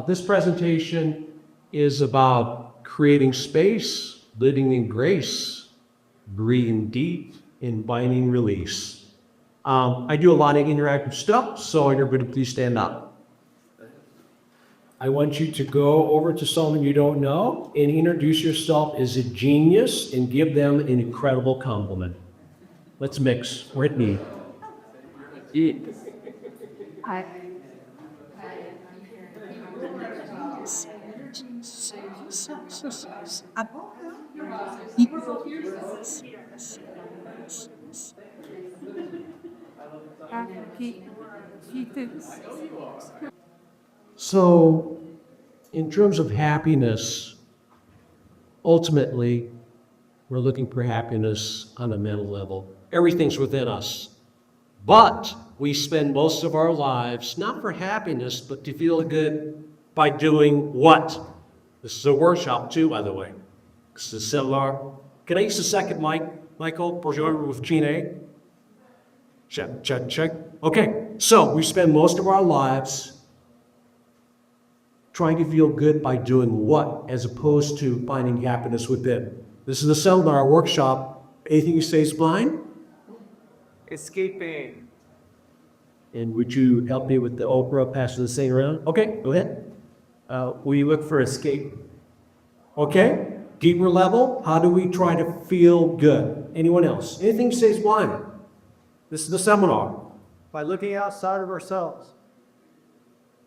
This presentation is about creating space, living in grace, breathing deep, inviting release. I do a lot of interactive stuff, so everybody please stand up. I want you to go over to someone you don't know and introduce yourself as a genius and give them an incredible compliment. Let's mix. Brittany. Hi. So, in terms of happiness, ultimately, we're looking for happiness on a mental level. Everything's within us. But we spend most of our lives not for happiness, but to feel good by doing what? This is a workshop too, by the way. This is a seminar. Can I use the second mic, Michael? Bonjour with Gene. Check, check, check. Okay, so we spend most of our lives trying to feel good by doing what, as opposed to finding happiness within. This is a seminar workshop. Anything you say is blind? Escaping. And would you help me with the Oprah, pass the thing around? Okay, go ahead. We look for escape. Okay, deeper level, how do we try to feel good? Anyone else? Anything you say is blind? This is the seminar. By looking outside of ourselves.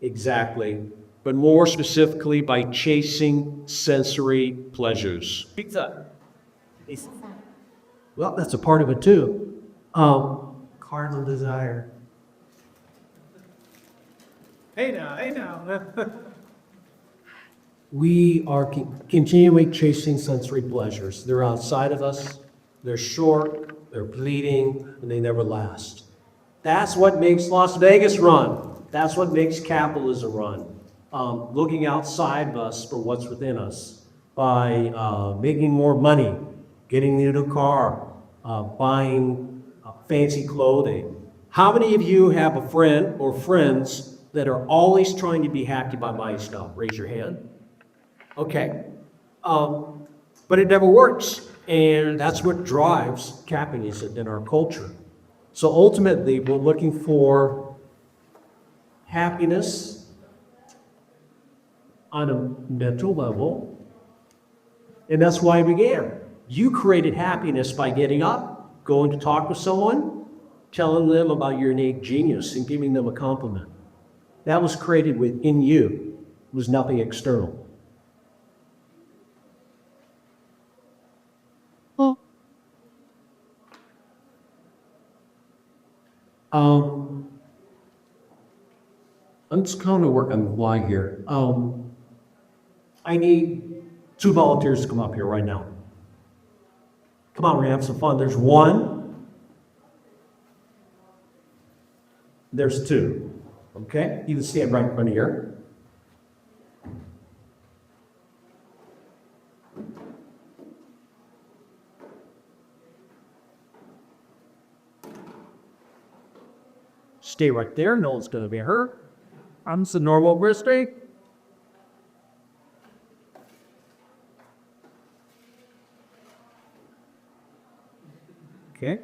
Exactly. But more specifically, by chasing sensory pleasures. Pizza. Well, that's a part of it too. Carnal desire. Hey now. We are continually chasing sensory pleasures. They're outside of us, they're short, they're fleeting, and they never last. That's what makes Las Vegas run. That's what makes capitalism run. Looking outside of us for what's within us by making more money, getting a new car, buying fancy clothing. How many of you have a friend or friends that are always trying to be happy by buying stuff? Raise your hand. Okay. But it never works. And that's what drives capitalism in our culture. So ultimately, we're looking for happiness on a mental level. And that's why I began. You created happiness by getting up, going to talk with someone, telling them about your innate genius and giving them a compliment. That was created within you. It was nothing external. I'm just kind of working on the fly here. I need 2 volunteers to come up here right now. Come on, we're gonna have some fun. There's 1. There's 2. Okay? You can stand right in front of here. Stay right there. No one's going to be hurt. I'm just a normal birthday. Okay.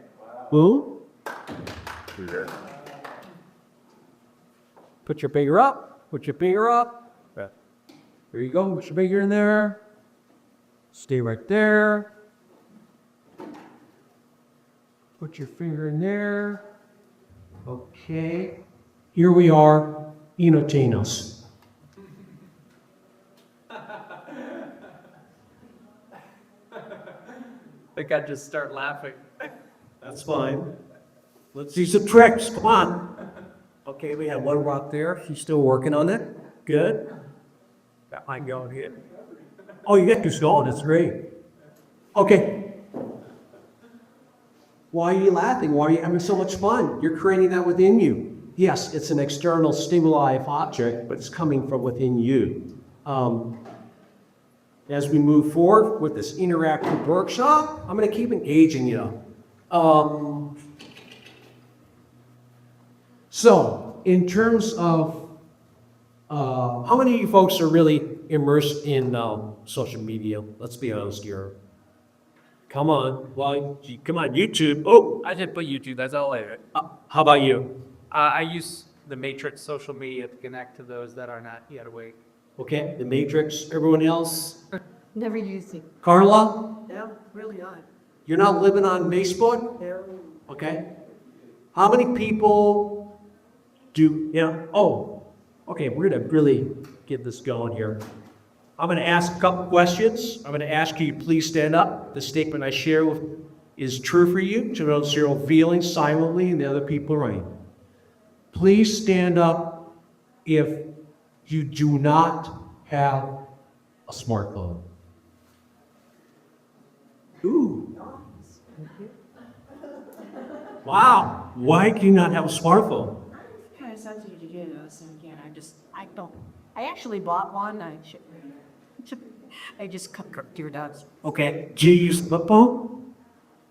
Boom. Put your finger up. Put your finger up. There you go. Put your finger in there. Stay right there. Put your finger in there. Okay. Here we are. Enotinos. I think I'd just start laughing. That's fine. Let's see some tricks. Come on. Okay, we have 1 rock there. She's still working on it. Good. That might go here. Oh, you get this going. That's great. Okay. Why are you laughing? Why are you having so much fun? You're creating that within you. Yes, it's an external stimuli object, but it's coming from within you. As we move forward with this interactive workshop, I'm going to keep engaging you. So, in terms of, how many of you folks are really immersed in social media? Let's be honest here. Come on, well, come on, YouTube. Oh, I did put YouTube, that's all I did. how about you? I use the Matrix social media to connect to those that are not yet awake. Okay, the Matrix. Everyone else? Never used it. Carla, No, really not. you're not living on Facebook? No. Okay. How many people do, oh, okay, we're gonna really get this going here. I'm gonna ask a couple questions. I'm gonna ask you, please stand up. The statement I share is true for you, to know zero feelings silently and the other people around. Please stand up if you do not have a smartphone. Ooh. Wow, why can you not have a smartphone? Kind of sensitive to do this, and again, I don't. I actually bought one. I just cut your dots. Okay, do you use a flip phone?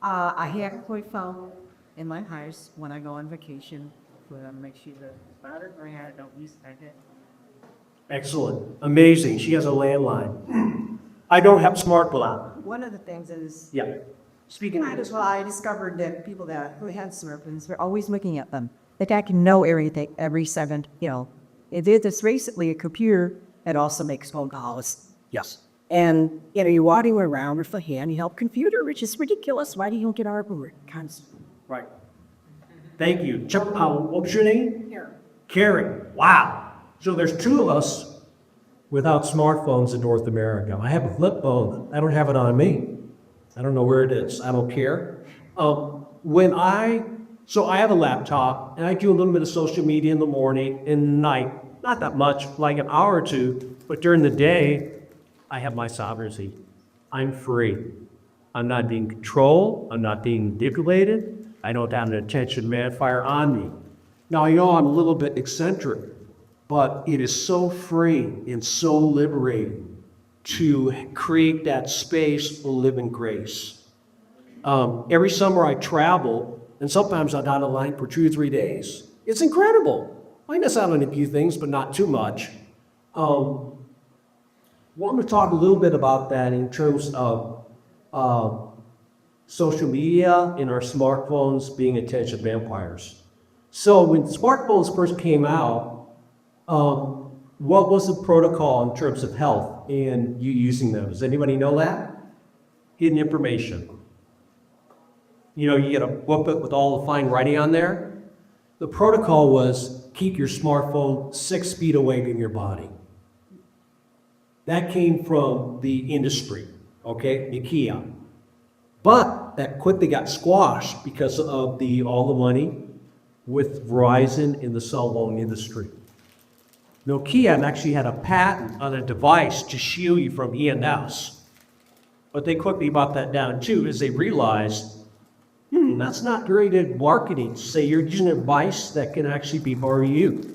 I have a phone in my house when I go on vacation, but I make sure the battery I don't use it. Excellent, amazing, she has a landline. I don't have a smartphone. One of the things is, Yeah, speaking might of as well, I discovered that people who had smartphones were always looking at them. Like I can know everything every second, It did this recently, a computer that also makes phone calls. yes. And, you're walking around with a handheld computer, which is ridiculous. Why do you don't get our constant? Right. Thank you. Chuck, what was your name? Here. Carrie. Wow. So there's two of us without smartphones in North America. I have a flip phone. I don't have it on me. I don't know where it is. I don't care. So I have a laptop and I do a little bit of social media in the morning and night. Not that much, like an hour or two, but during the day, I have my sovereignty. I'm free. I'm not being controlled. I'm not being manipulated. I don't have an attention man fire on me. Now, I know I'm a little bit eccentric, but it is so free and so liberating to create that space of living grace. Every summer I travel, and sometimes I'm out of line for 2 or 3 days. It's incredible. I miss out on a few things, but not too much. Want to talk a little bit about that in terms of social media and our smartphones being attention vampires. So when smartphones first came out, what was the protocol in terms of health and you using them? Does anybody know that? Hidden information. You get a booklet with all the fine writing on there. The protocol was keep your smartphone 6 feet away from your body. That came from the industry, okay, Nokia. But that quickly got squashed because of all the money with Verizon in the cell phone industry. Nokia actually had a patent on a device to shield you from EMS. But they quickly brought that down too, as they realized, that's not very good marketing to say you're using a device that can actually be harming you.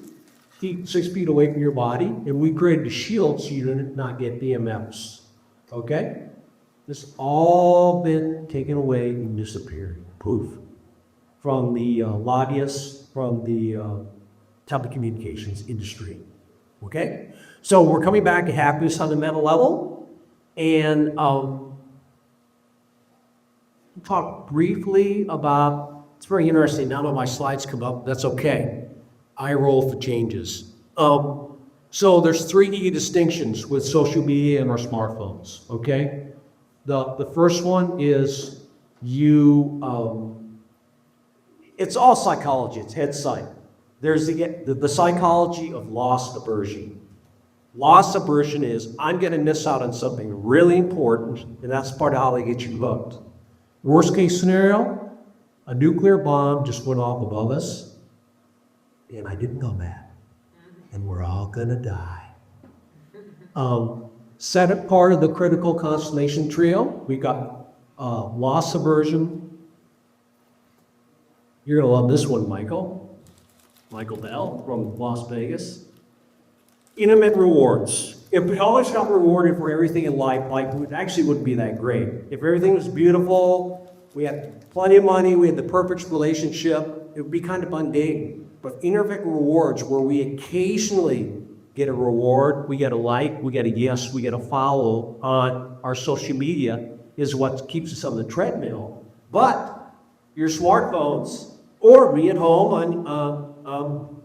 Keep 6 feet away from your body, and we created a shield so you do not get DMFs. Okay? This has all been taken away and disappeared. Poof. From the lobbyists, from the telecommunications industry. Okay? So we're coming back to happiness on the mental level, and talk briefly about, it's very interesting, none of my slides come up, that's okay. I roll for changes. So there's 3 key distinctions with social media and our smartphones, okay? The first one is it's all psychology, it's head psych. There's the psychology of loss aversion. Loss aversion is, I'm gonna miss out on something really important, and that's part of how they get you hooked. Worst case scenario, a nuclear bomb just went off above us, and I didn't know that, and we're all gonna die. Second part of the critical constellation trio, we got loss aversion. You're gonna love this one, Michael Bell from Las Vegas. Intimate rewards. If we always got rewarded for everything in life actually wouldn't be that great. If everything was beautiful, we had plenty of money, we had the perfect relationship, it would be kind of mundane. But individual rewards where we occasionally get a reward, we get a like, we get a yes, we get a follow on our social media is what keeps us on the treadmill. But your smartphones or me at home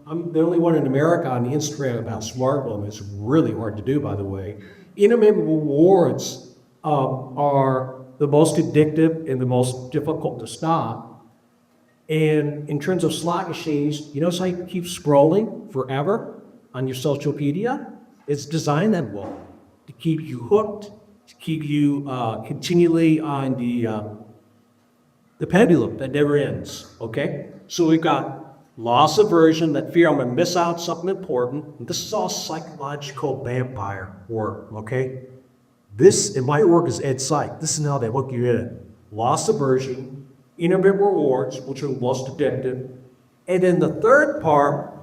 I'm the only one in America on Instagram about smartphone. It's really hard to do, by the way. Intermittent rewards are the most addictive and the most difficult to stop. And in terms of slot machines, you know how you keep scrolling forever on your social media? It's designed that way to keep you hooked, to keep you continually on the pendulum that never ends, okay? So we've got loss aversion, that fear I'm gonna miss out something important. And this is all psychological vampire work, okay? This, in my work, is Ed Psych. This is how they hook you in. Loss aversion, intermittent rewards, which are the most addictive. And then the third part,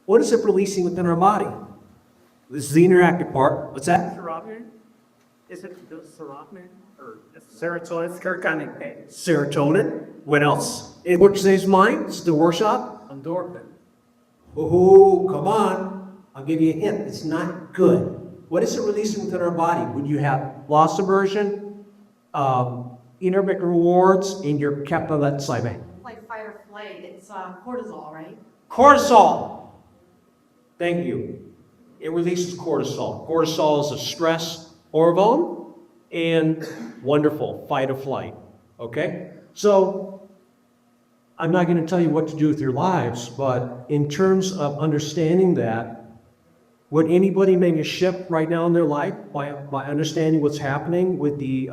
what is it releasing within our body? This is the interactive part. What's that? Serotonin? Is it the serotonin or serotonin? Serotonin. Serotonin. What else? In what today's mind? It's the workshop. Endorphin. Oh, come on. I'll give you a hint. It's not good. What is it releasing within our body? When you have loss aversion, intermittent rewards, and you're kept on that side. Like fight or flight, it's cortisol, right? Cortisol. Thank you. It releases cortisol. Cortisol is a stress hormone and wonderful fight or flight. Okay? So I'm not going to tell you what to do with your lives, but in terms of understanding that, would anybody make a shift right now in their life by understanding what's happening with the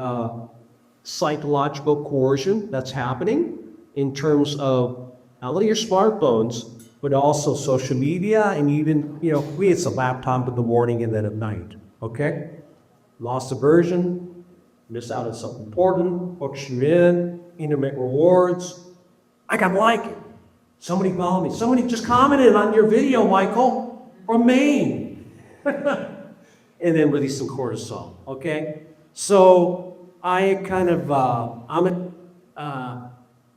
psychological coercion that's happening in terms of not only your smartphones, but also social media and even, it's a laptop in the morning and then at night, okay? Loss aversion, miss out on something important, hooks you in, intermittent rewards. I got like it. Somebody followed me. Somebody just commented on your video, Michael, from Maine. And then release some cortisol, okay? So I kind of, I'm an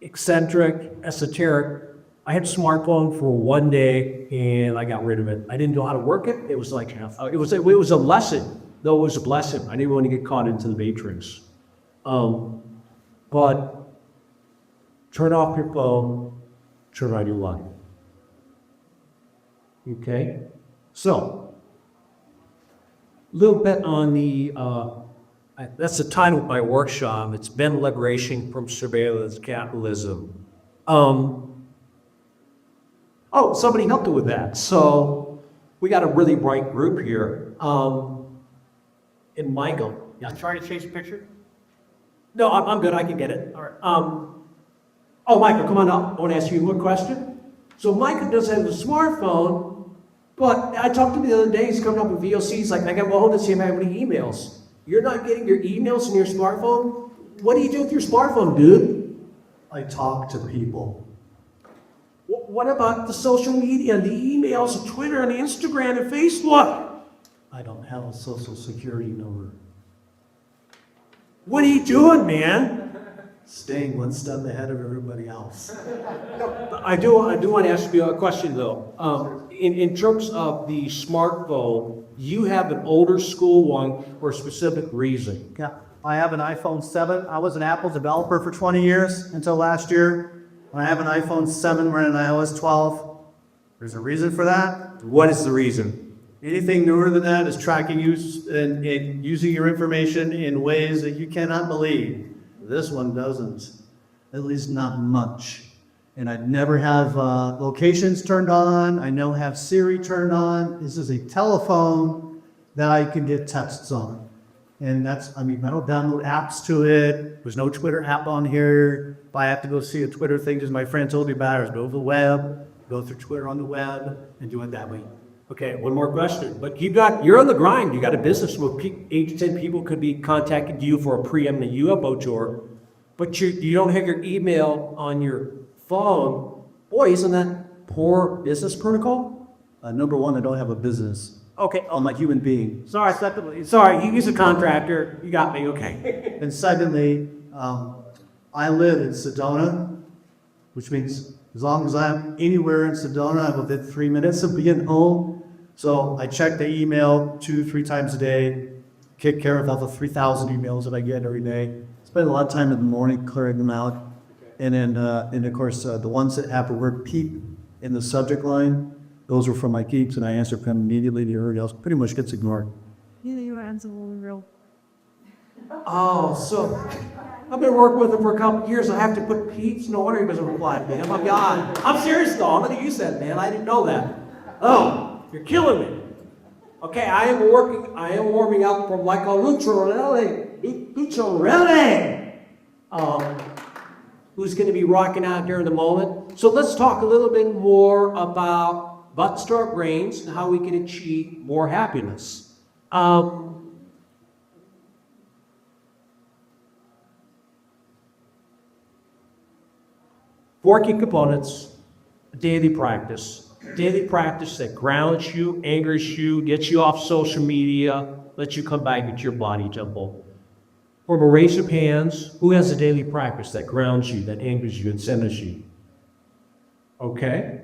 eccentric, esoteric. I had a smartphone for one day and I got rid of it. I didn't know how to work it. It was like, it was a lesson, though it was a blessing. I didn't want to get caught into the matrix. But turn off your phone, turn on your light. Okay? So, a little bit on the, that's the title of my workshop. It's been Liberation from Surveillance Capitalism. Oh, somebody helped me with that. So, we got a really bright group here. And Michael. Yeah. Trying to change the picture? No, I'm good. I can get it. All right. Oh, Michael, come on up. I want to ask you one question. So Michael does have a smartphone, but I talked to him the other day. He's coming up with VOCs. He's like, I got well to see if I have any emails. You're not getting your emails in your smartphone? What do you do with your smartphone, dude? I talk to people. What about the social media, the emails, the Twitter, and the Instagram, and Facebook? I don't have a social security number. What are you doing, man? Staying one step ahead of everybody else. I do want to ask you a question, though. In terms of the smartphone, you have an older school one for a specific reason. Yeah, I have an iPhone 7. I was an Apple developer for 20 years until last year. When I have an iPhone 7 running iOS 12. There's a reason for that. What is the reason? Anything newer than that is tracking you and using your information in ways that you cannot believe. This one doesn't, at least not much. And I never have locations turned on. I don't have Siri turned on. This is a telephone that I can get texts on. And I don't download apps to it. There's no Twitter app on here. If I have to go see a Twitter thing, just my friend told me about it, go to the web, go through Twitter on the web, and do it that way. Okay, one more question. But you're on the grind. You got a business where 8 to 10 people could be contacting you for a preeminent UFO tour, but you don't have your email on your phone. Boy, isn't that poor business protocol? Number one, I don't have a business. Okay, I'm a human being. sorry, he's a contractor. You got me, okay. And secondly, I live in Sedona, which means As long as I'm anywhere in Sedona, I'm within 3 minutes of being home. So I check the email 2-3 times a day, take care of all the 3,000 emails that I get every day. Spend a lot of time in the morning clearing them out. And then, of course, the ones that have the word peep in the subject line, those are from my geeks, and I answer them immediately. Everybody else pretty much gets ignored. Yeah, you answer real. Oh, so I've been working with him for a couple of years. I have to put peeps. No wonder he doesn't reply to me. Oh my God. I'm serious though. I'm gonna use that, man. I didn't know that. Oh, you're killing me. Okay, I am warming up from like a Luciarelli. Who's going to be rocking out here in a moment. So let's talk a little bit more about buttstroke brains and how we can achieve more happiness. Four key components: daily practice. Daily practice that grounds you, angers you, gets you off social media, lets you come back into your body temple. From a raise of hands, who has a daily practice that grounds you, that angers you, and centers you? Okay.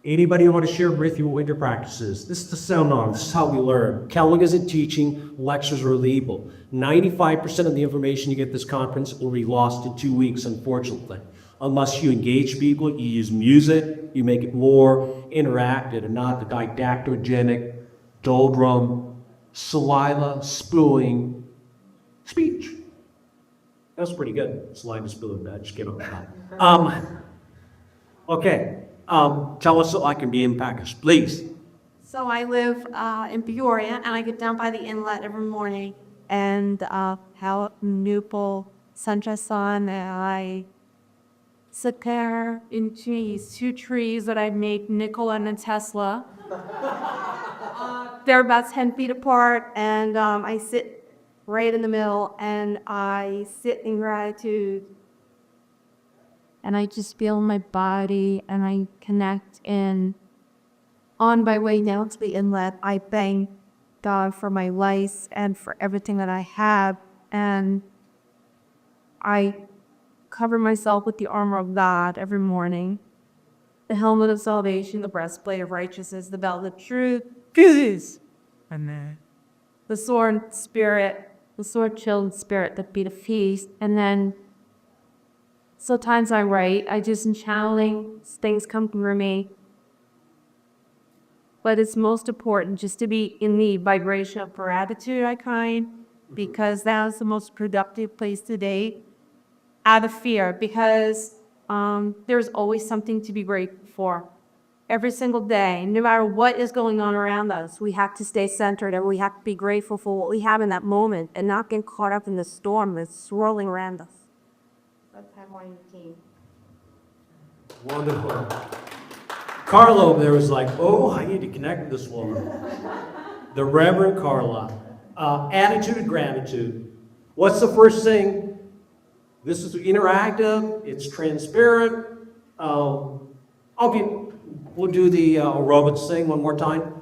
Anybody want to share with you what your practice is? This is the seminar. This is how we learn. Kelling isn't teaching. Lectures are legal. 95% of the information you get at this conference will be lost in 2 weeks, unfortunately. Unless you engage people, you use music, you make it more interactive and not the didactogenic, doldrum, saliva spewing speech. That's pretty good. Saliva spewing. I just came up with that. Okay. Tell us so I can be in package, please. So I live in Peoria, and I get down by the inlet every morning and have Newport sunshine sun, and I sit there in these 2 trees that I made Nikola and a Tesla. They're about 10 feet apart, and I sit right in the middle, and I sit in gratitude. And I just feel my body, and I connect in. On my way down to the inlet, I thank God for my life and for everything that I have, and I cover myself with the armor of God every morning. The helmet of salvation, the breastplate of righteousness, the belt of truth, peace, and then the sword spirit, the sword chilled spirit that be the feast. And then sometimes I write, I just am channeling, things come through me. But it's most important just to be in the vibration of gratitude, I find, because that is the most productive place today. Out of fear, because there's always something to be grateful for. Every single day, no matter what is going on around us, we have to stay centered and we have to be grateful for what we have in that moment and not get caught up in the storm that's swirling around us. That's how morning team. Wonderful. Carla over there was like, oh, I need to connect with this woman. The Reverend Carla. Attitude and gratitude. What's the first thing? This is interactive, it's transparent. We'll do the aerobics thing one more time.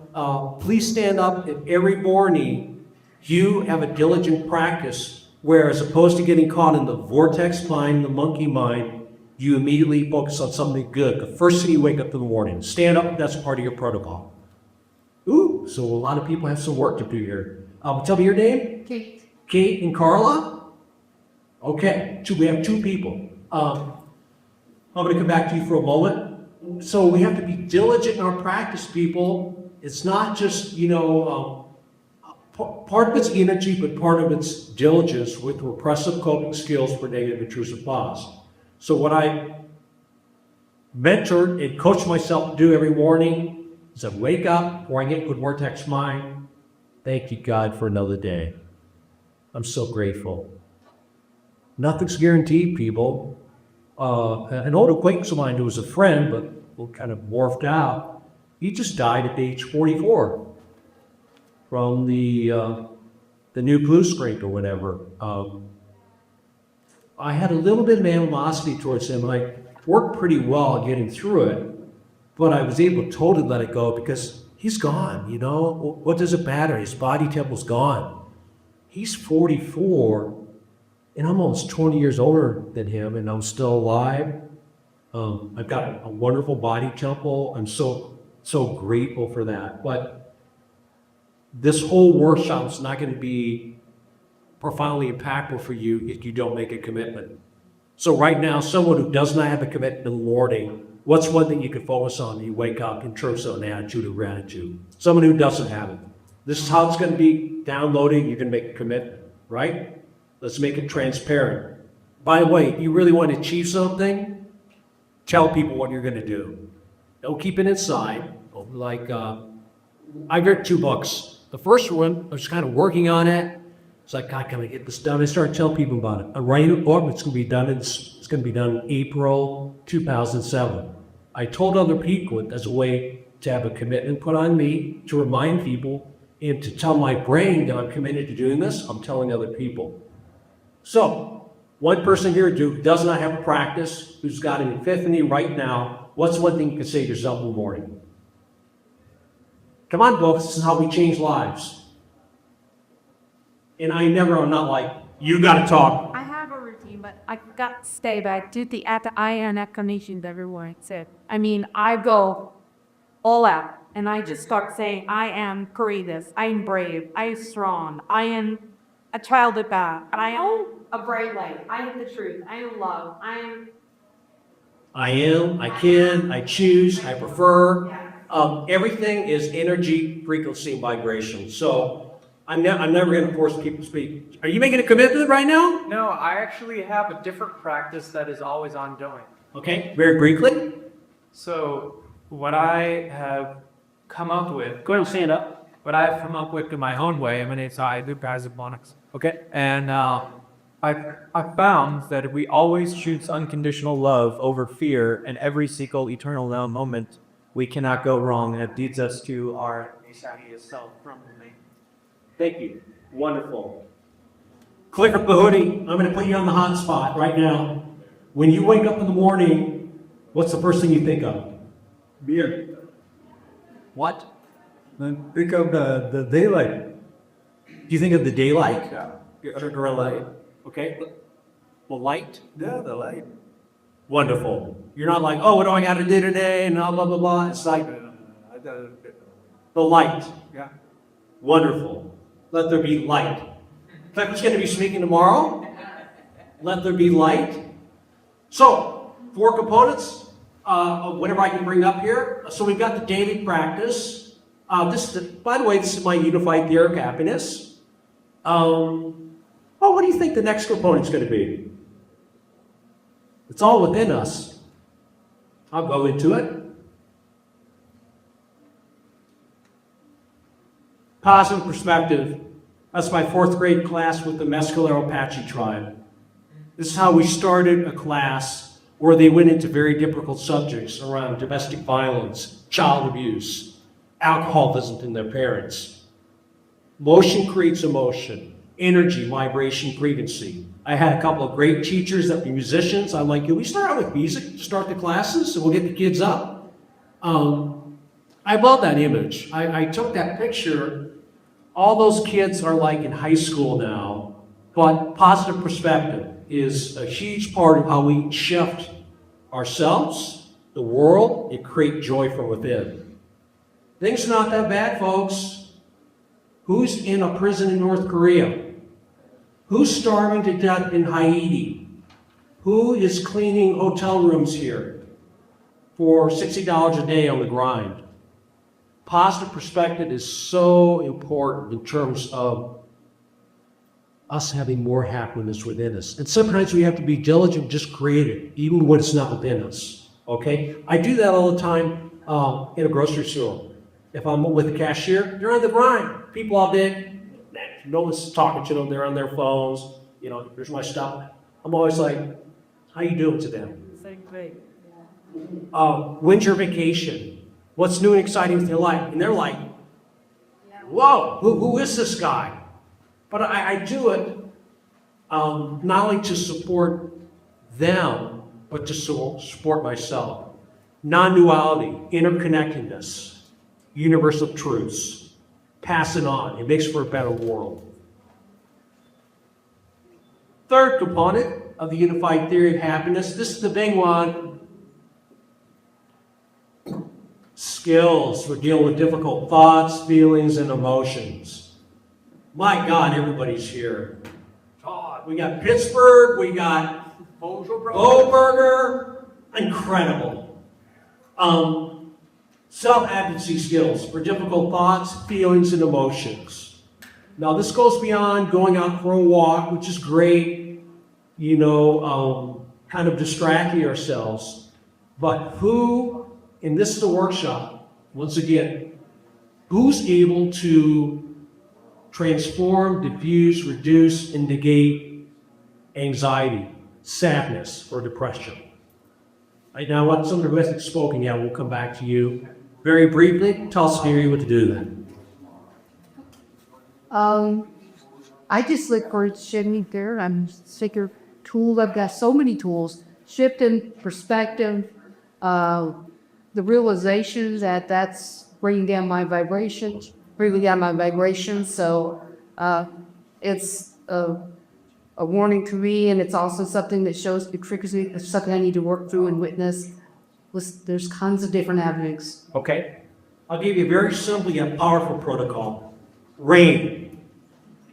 Please stand up. At every morning, you have a diligent practice where, as opposed to getting caught in the vortex mind, the monkey mind, you immediately focus on something good. The first thing you wake up in the morning, stand up, that's part of your protocol. Ooh, so a lot of people have some work to do here. Tell me your name? Kate. Kate and Carla? Okay, we have 2 people. I'm going to come back to you for a moment. So we have to be diligent in our practice, people. It's not just, part of it's energy, but part of it's diligence with repressive coping skills for negative intrusive thoughts. So what I mentor and coach myself to do every morning is I wake up, before I get good vortex mind, thank you, God, for another day. I'm so grateful. Nothing's guaranteed, people. An old acquaintance of mine who was a friend, but kind of morphed out, he just died at age 44 from the new flu scrape or whatever. I had a little bit of animosity towards him. I worked pretty well getting through it, but I was able to totally let it go because he's gone, What does it matter? His body temple's gone. He's 44. And I'm almost 20 years older than him, and I'm still alive. I've got a wonderful body temple. I'm so grateful for that. But this whole workshop is not going to be profoundly impactful for you if you don't make a commitment. So right now, someone who does not have a commitment in the morning, what's one thing you can focus on when you wake up in terms of an attitude of gratitude? Someone who doesn't have it. This is how it's going to be downloaded. You can make a commitment, right? Let's make it transparent. By the way, if you really want to achieve something, tell people what you're going to do. Don't keep it inside. Like, I read 2 books. The first one, I was kind of working on it. It's like, God, can I get this done? I started telling people about it. I'm writing a book. It's going to be done. It's going to be done in April 2007. I told other people as a way to have a commitment put on me, to remind people, and to tell my brain that I'm committed to doing this. I'm telling other people. So, one person here who does not have a practice, who's got an epiphany right now, what's one thing you can say to yourself in the morning? Come on, folks, this is how we change lives. And I'm not like, you gotta talk. I have a routine, but I got to stay back to the at the iron explanation everyone said. I mean, I go all out and I just start saying, I am courageous, I am brave, I am strong, I am a child of God, I am a bright light, I am the truth, I am love, I can, I choose, I prefer. Everything is energy, frequency, and vibration. So I'm never going to force people to speak. Are you making a commitment right now? No, I actually have a different practice that is always ongoing. Okay, very briefly. So what I have come up with, Go ahead and stand up. what I've come up with in my own way, I do hydroponics. Okay. And I found that if we always choose unconditional love over fear and every single eternal now moment, we cannot go wrong, and it leads us to our happiest self from me. Thank you. Wonderful. Click up the hoodie. I'm going to put you on the hot spot right now. When you wake up in the morning, what's the first thing you think of? Beer. What? Then think of the daylight. Do you think of the daylight? Yeah. Or light? Okay. The light? Yeah, the light. Wonderful. You're not like, oh, what do I got to do today? And blah, blah, blah, blah. It's like the light. Yeah. Wonderful. Let there be light. In fact, who's going to be speaking tomorrow? Let there be light. So, 4 components of whatever I can bring up here. So we've got the daily practice. By the way, this is my unified theory of happiness. What do you think the next component's going to be? It's all within us. I'll go into it. Positive perspective. That's my 4th grade class with the Mescalero Apache tribe. This is how we started a class where they went into very difficult subjects around domestic violence, child abuse, alcoholism in their parents. Motion creates emotion, energy, vibration, frequency. I had a couple of great teachers that were musicians. I'm like, can we start out with music to start the classes and we'll get the kids up? I love that image. I took that picture. All those kids are like in high school now, but positive perspective is a huge part of how we shift ourselves, the world, and create joy from within. Things are not that bad, folks. Who's in a prison in North Korea? Who's starving to death in Haiti? Who is cleaning hotel rooms here for $60 a day on the grind? Positive perspective is so important in terms of us having more happiness within us. And sometimes we have to be diligent, just create it, even when it's not within us. Okay? I do that all the time in a grocery store. If I'm with a cashier, they're on the grind. People all day, no one's talking to them, they're on their phones. You know, here's my stuff. I'm always like, how you doing to them? When's your vacation? What's new and exciting with your life? And they're like, whoa, who is this guy? But I do it not only to support them, but to support myself. Non-duality, interconnectedness, universal truths. Pass it on. It makes for a better world. Third component of the unified theory of happiness, this is the big one. Skills for dealing with difficult thoughts, feelings, and emotions. My God, everybody's here. God, we got Pittsburgh, we got Boberger, incredible. Self-advocacy skills for difficult thoughts, feelings, and emotions. Now, this goes beyond going out for a walk, which is great, kind of distracting ourselves. But who, and this is a workshop, once again, who's able to transform, diffuse, reduce, and negate anxiety, sadness, or depression? Right now, what some of the best spoken, we'll come back to you. Very briefly, tell us, Mary, what to do then. I just look for shifting there. I'm sick of tools. I've got so many tools. Shifting perspective, the realization that that's bringing down my vibrations. So it's a warning to me, and it's also something that shows the triggers me. It's something I need to work through and witness. There's tons of different avenues. Okay. I'll give you very simply a powerful protocol. RAIN.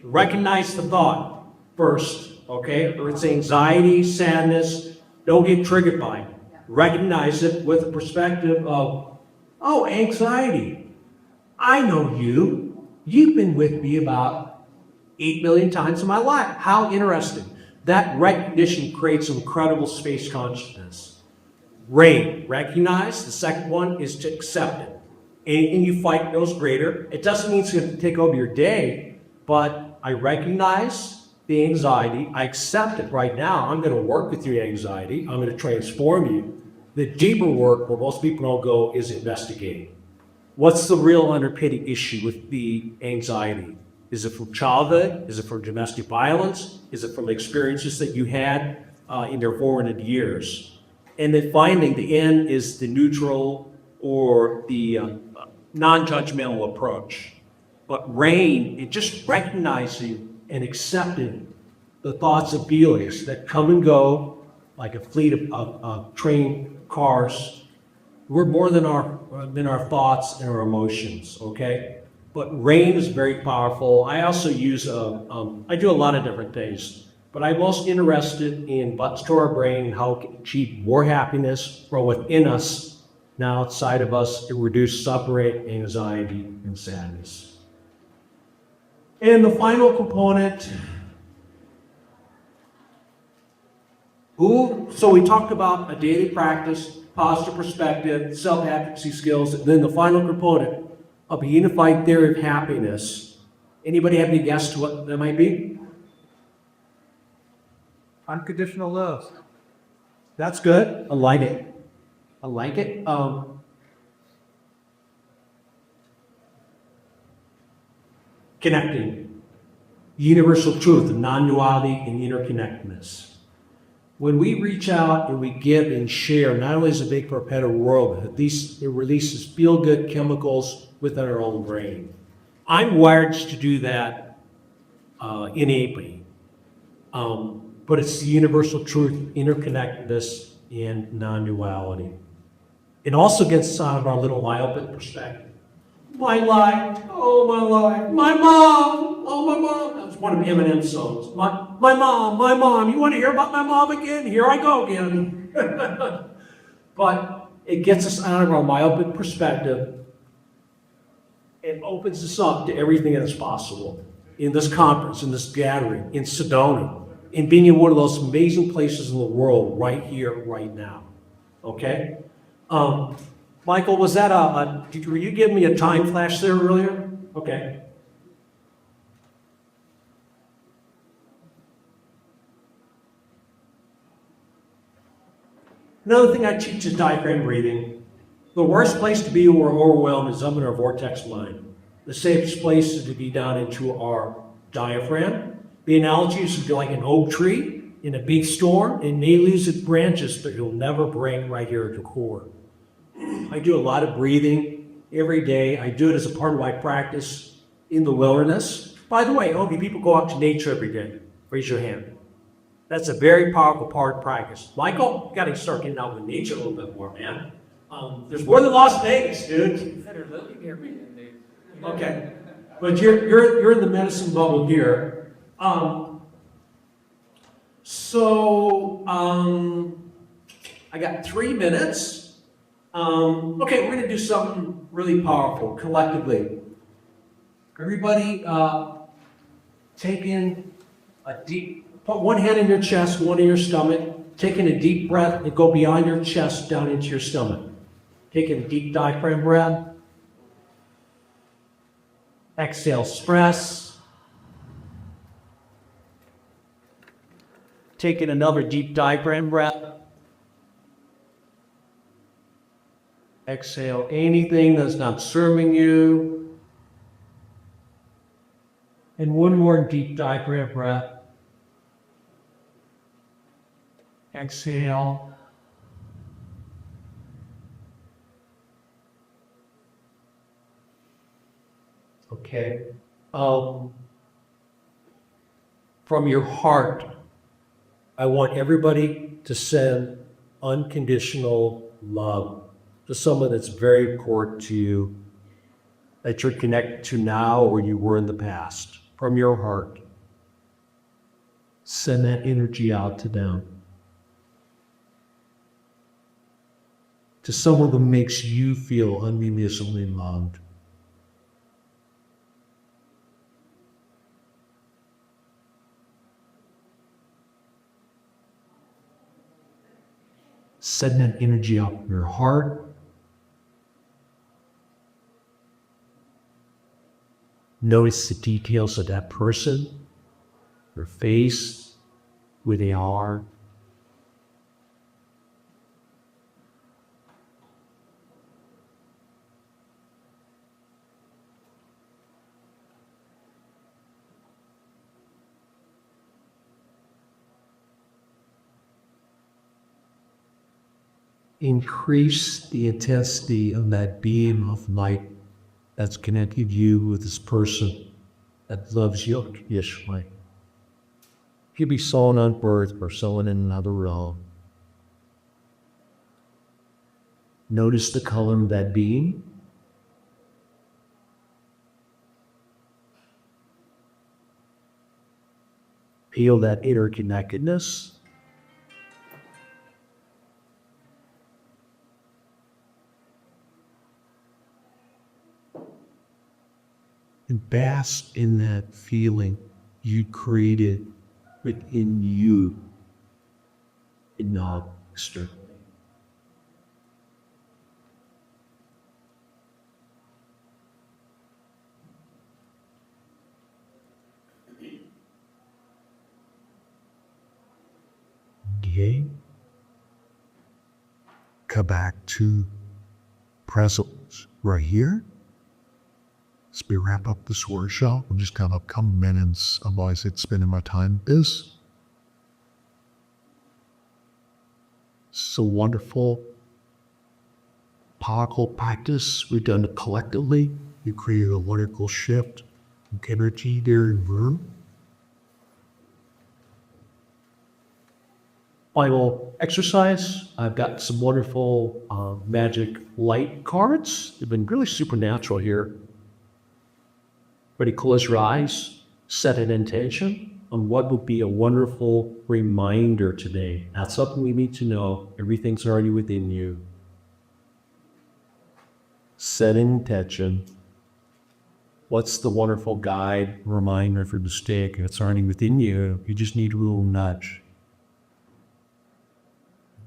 Recognize the thought first, okay? Or it's anxiety, sadness. Don't get triggered by it. Recognize it with a perspective of, oh, anxiety. I know you. You've been with me about 8 million times in my life. How interesting. That recognition creates incredible space consciousness. RAIN. Recognize. The second one is to accept it. Anything you fight goes greater. It doesn't mean it's going to take over your day, but I recognize the anxiety. I accept it right now. I'm going to work with your anxiety. I'm going to transform you. The deeper work, where most people don't go, is investigating. What's the real underpinning issue with the anxiety? Is it from childhood? Is it from domestic violence? Is it from experiences that you had in your formative years? And then finally, the end is the neutral or the non-judgmental approach. But RAIN, it just recognizing and accepting the thoughts and feelings that come and go like a fleet of train cars. We're more than our thoughts and our emotions, okay? But RAIN is very powerful. I also use, I do a lot of different things, but I'm most interested in buttons to our brain and how it can achieve more happiness from within us, now outside of us, to reduce suffering, anxiety, and sadness. And the final component, so we talked about a daily practice, positive perspective, self-advocacy skills, and then the final component of a unified theory of happiness. Anybody have any guess to what that might be? Unconditional love. That's good. I like it. I like it. Connecting. Universal truth of non-duality and interconnectedness. When we reach out and we give and share, not only is it big for a better world, but at least it releases feel-good chemicals within our own brain. I'm wired to do that innately. But it's the universal truth, interconnectedness, and non-duality. It also gets out of our little myopic perspective. My life, oh my life, my mom, oh my mom. That was one of Eminem's songs. My mom, you want to hear about my mom again? Here I go again. But it gets us out of our myopic perspective and opens us up to everything that's possible in this conference, in this gathering, in Sedona, in being in one of those amazing places in the world right here, right now. Okay? Michael, was that were you giving me a time flash there earlier? Okay. Another thing I teach is diaphragm breathing. The worst place to be when we're overwhelmed is up in our vortex mind. The safest place is to be down into our diaphragm. The analogy is to be like an oak tree in a big storm. It may lose its branches, but it'll never break right here at the core. I do a lot of breathing every day. I do it as a part of my practice in the wilderness. By the way, how many people go out to nature every day? Raise your hand. That's a very powerful part of practice. Michael, you gotta start getting out with nature a little bit more, man. There's more than Las Vegas, dude. Okay, but you're in the medicine bubble here. I got 3 minutes. Okay, we're gonna do something really powerful collectively. Everybody, take in a deep, put one hand in your chest, one in your stomach, taking a deep breath and go beyond your chest down into your stomach. Taking a deep diaphragm breath. Exhale, express. Taking another deep diaphragm breath. Exhale anything that's not serving you. And one more deep diaphragm breath. Exhale. Okay. From your heart, I want everybody to send unconditional love to someone that's very important to you, that you're connected to now or you were in the past. From your heart, send that energy out to them. To someone who makes you feel unconditionally loved. Send that energy out from your heart. Notice the details of that person, their face, who they are. Increase the intensity of that beam of light that's connected you with this person that loves you unconditionally. It could be someone on Earth or someone in another realm. Notice the color of that beam. Feel that interconnectedness. And bask in that feeling you created within you and not externally. Okay. Come back to presence right here. As we wrap up this workshop, we'll just kind of come minutes, otherwise it's spending my time is. So wonderful, powerful practice. We've done it collectively. We created a wonderful shift of energy there in the room. Final exercise. I've got some wonderful magic light cards. They've been really supernatural here. Ready, close your eyes, set an intention on what would be a wonderful reminder today. That's something we need to know. Everything's already within you. Set an intention. What's the wonderful guide, reminder for the mistake? It's already within you. You just need a little nudge.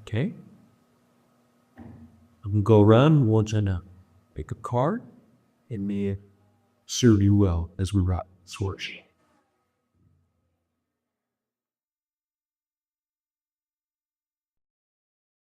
Okay? I'm gonna go around once and pick a card and may serve you well as we wrap this workshop.